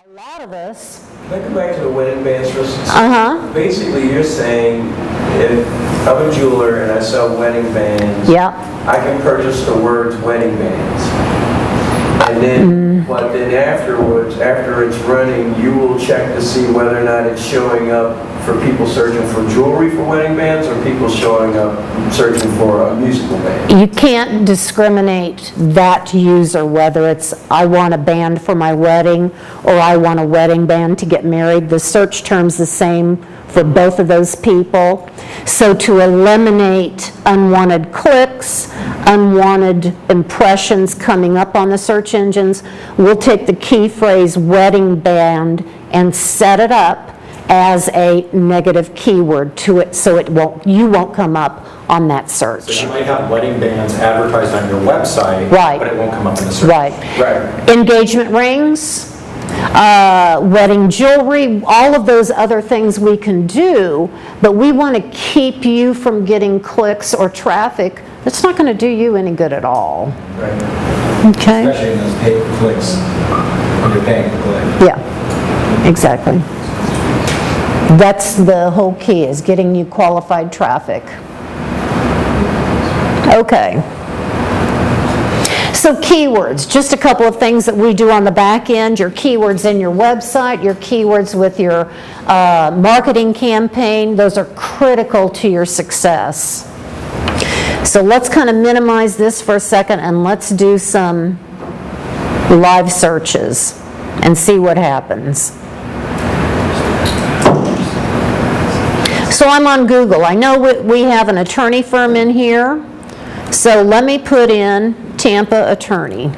A lot of us. Can I go back to the wedding bands for a second? Basically, you're saying if I'm a jeweler and I sell wedding bands, yeah, I can purchase the words wedding bands. And then, but then afterwards, after it's running, you will check to see whether or not it's showing up for people searching for jewelry for wedding bands or people showing up searching for a musical band. You can't discriminate that user, whether it's I want a band for my wedding or I want a wedding band to get married. The search term's the same for both of those people. So to eliminate unwanted clicks, unwanted impressions coming up on the search engines, we'll take the key phrase wedding band and set it up as a negative keyword to it, so you won't come up on that search. So you might have wedding bands advertised on your website, right, but it won't come up in the search. Right. Engagement rings, wedding jewelry, all of those other things we can do, but we want to keep you from getting clicks or traffic. It's not going to do you any good at all. Right. Okay. Especially in those paid clicks when you're paying to click. Yeah, exactly. That's the whole key, is getting you qualified traffic. Okay. So keywords, just a couple of things that we do on the back end. Your keywords in your website, your keywords with your marketing campaign, those are critical to your success. So let's kind of minimize this for a second and let's do some live searches and see what happens. So I'm on Google. I know we have an attorney firm in here. So let me put in Tampa attorney.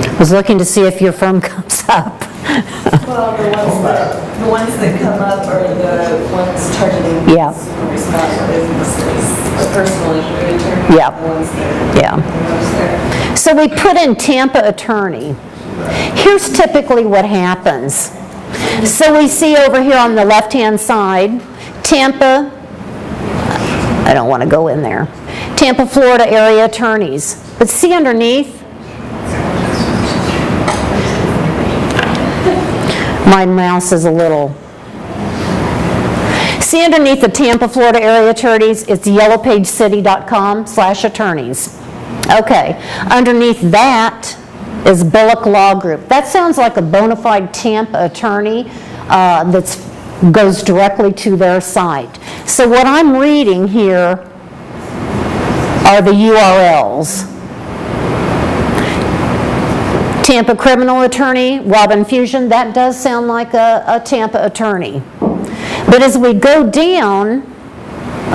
I was looking to see if your firm comes up. Well, the ones that come up are the ones targeting Yeah. small businesses, the personal injury attorney. Yeah. The ones that Yeah. So we put in Tampa attorney. Here's typically what happens. So we see over here on the left-hand side, Tampa, I don't want to go in there, Tampa, Florida area attorneys. But see underneath, my mouse is a little. See underneath the Tampa, Florida area attorneys, it's yellowpagecity.com/attorneys. Okay, underneath that is Bullock Law Group. That sounds like a bona fide Tampa attorney that goes directly to their site. So what I'm reading here are the URLs. Tampa criminal attorney, Robin Fusion, that does sound like a Tampa attorney. But as we go down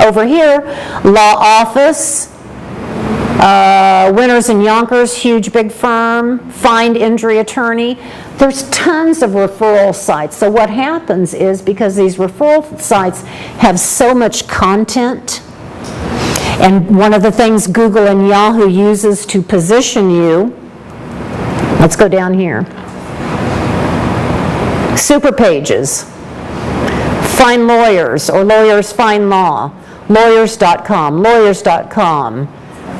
over here, law office, Winters and Yonkers, huge big firm, find injury attorney. There's tons of referral sites. So what happens is, because these referral sites have so much content, and one of the things Google and Yahoo uses to position you, let's go down here. Super pages. Find lawyers, or lawyers find law. Lawyers.com, lawyers.com.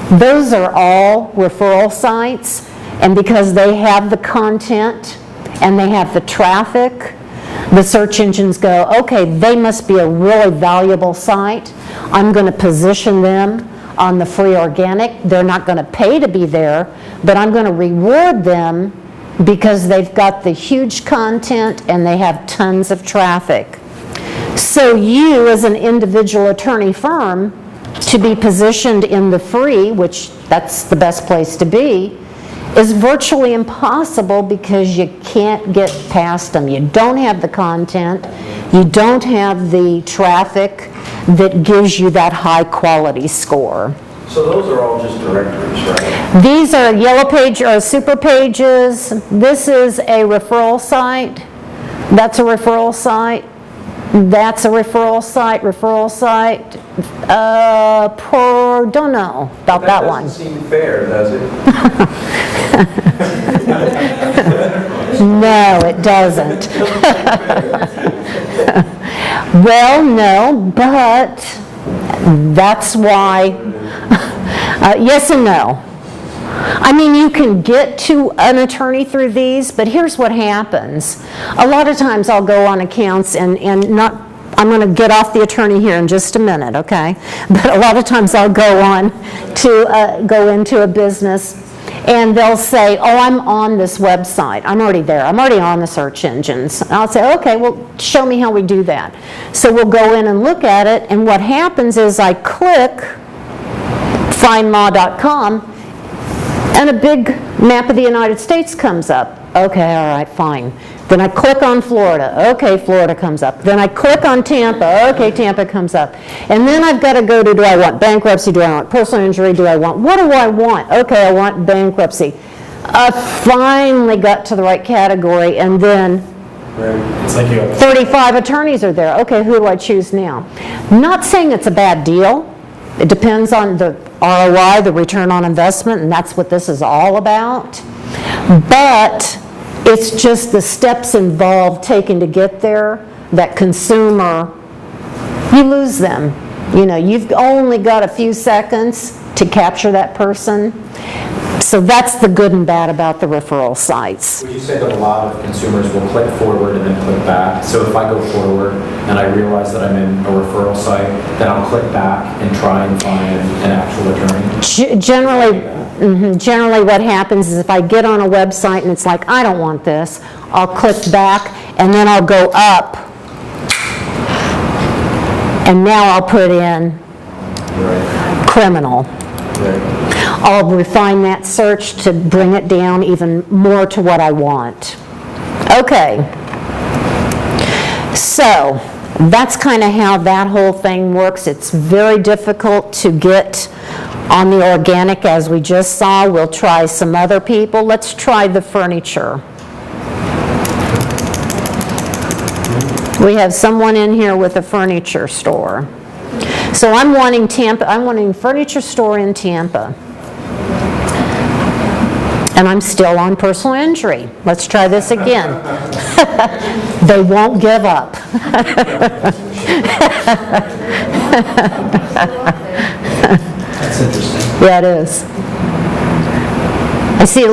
Those are all referral sites, and because they have the content and they have the traffic, the search engines go, okay, they must be a really valuable site. I'm going to position them on the free organic. They're not going to pay to be there, but I'm going to reward them because they've got the huge content and they have tons of traffic. So you, as an individual attorney firm, to be positioned in the free, which that's the best place to be, is virtually impossible because you can't get past them. You don't have the content, you don't have the traffic that gives you that high quality score. So those are all just directories, right? These are yellow page or super pages. This is a referral site. That's a referral site. That's a referral site, don't know about that one. That doesn't seem fair, does it? No, it doesn't. Well, no, but that's why, yes and no. I mean, you can get to an attorney through these, but here's what happens. A lot of times I'll go on accounts and not, I'm going to get off the attorney here in just a minute, okay? But a lot of times I'll go on to go into a business and they'll say, oh, I'm on this website. I'm already there. I'm already on the search engines. And I'll say, okay, well, show me how we do that. So we'll go in and look at it, and what happens is I click findlaw.com, and a big map of the United States comes up. Okay, all right, fine. Then I click on Florida. Okay, Florida comes up. Then I click on Tampa. Okay, Tampa comes up. And then I've got to go to, do I want bankruptcy? Do I want personal injury? What do I want? Okay, I want bankruptcy. I finally got to the right category, and then It's like you have 35 attorneys are there. Okay, who do I choose now? Not saying it's a bad deal. It depends on the ROI, the return on investment, and that's what this is all about. But it's just the steps involved taken to get there that consumer, you lose them. You know, you've only got a few seconds to capture that person. So that's the good and bad about the referral sites. Would you say that a lot of consumers will click forward and then click back? So if I go forward and I realize that I'm in a referral site, then I'll click back and try and find an actual attorney? Generally what happens is if I get on a website and it's like, I don't want this, I'll click back and then I'll go up and now I'll put in criminal. I'll refine that search to bring it down even more to what I want. Okay, so that's kind of how that whole thing works. It's very difficult to get on the organic, as we just saw. We'll try some other people. Let's try the furniture. We have someone in here with a furniture store. So I'm wanting Tampa, I'm wanting a furniture store in Tampa. And I'm still on personal injury. Let's try this again. They won't give up. That's interesting. Yeah, it is. I see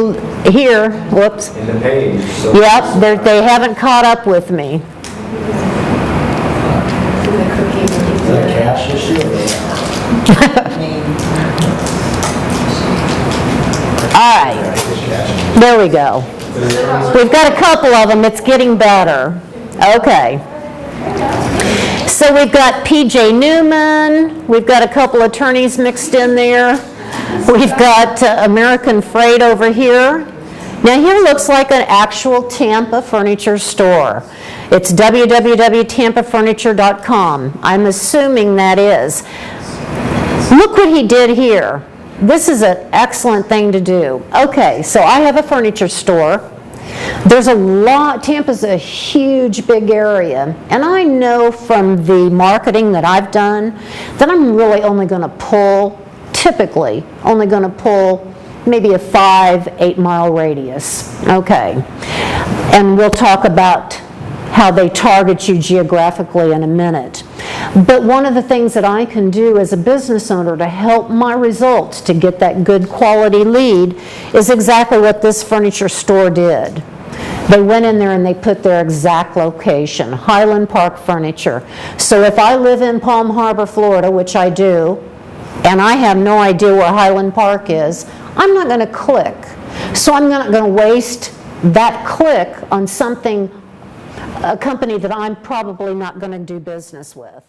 here, whoops. In the page. So Yep, they haven't caught up with me. Is that a cash issue? All right, there we go. We've got a couple of them. It's getting better. Okay. So we've got P.J. Newman. We've got a couple attorneys mixed in there. We've got American Freight over here. Now here looks like an actual Tampa furniture store. It's www.tampafurniture.com. I'm assuming that is. Look what he did here. This is an excellent thing to do. Okay, so I have a furniture store. There's a lot, Tampa's a huge, big area, and I know from the marketing that I've done that I'm really only going to pull, typically, only going to pull maybe a 5-8 mile radius. Okay, and we'll talk about how they target you geographically in a minute. But one of the things that I can do as a business owner to help my results to get that good quality lead is exactly what this furniture store did. They went in there and they put their exact location, Highland Park Furniture. So if I live in Palm Harbor, Florida, which I do, and I have no idea where Highland Park is, I'm not going to click. So I'm not going to waste that click on something, a company that I'm probably not going to do business with.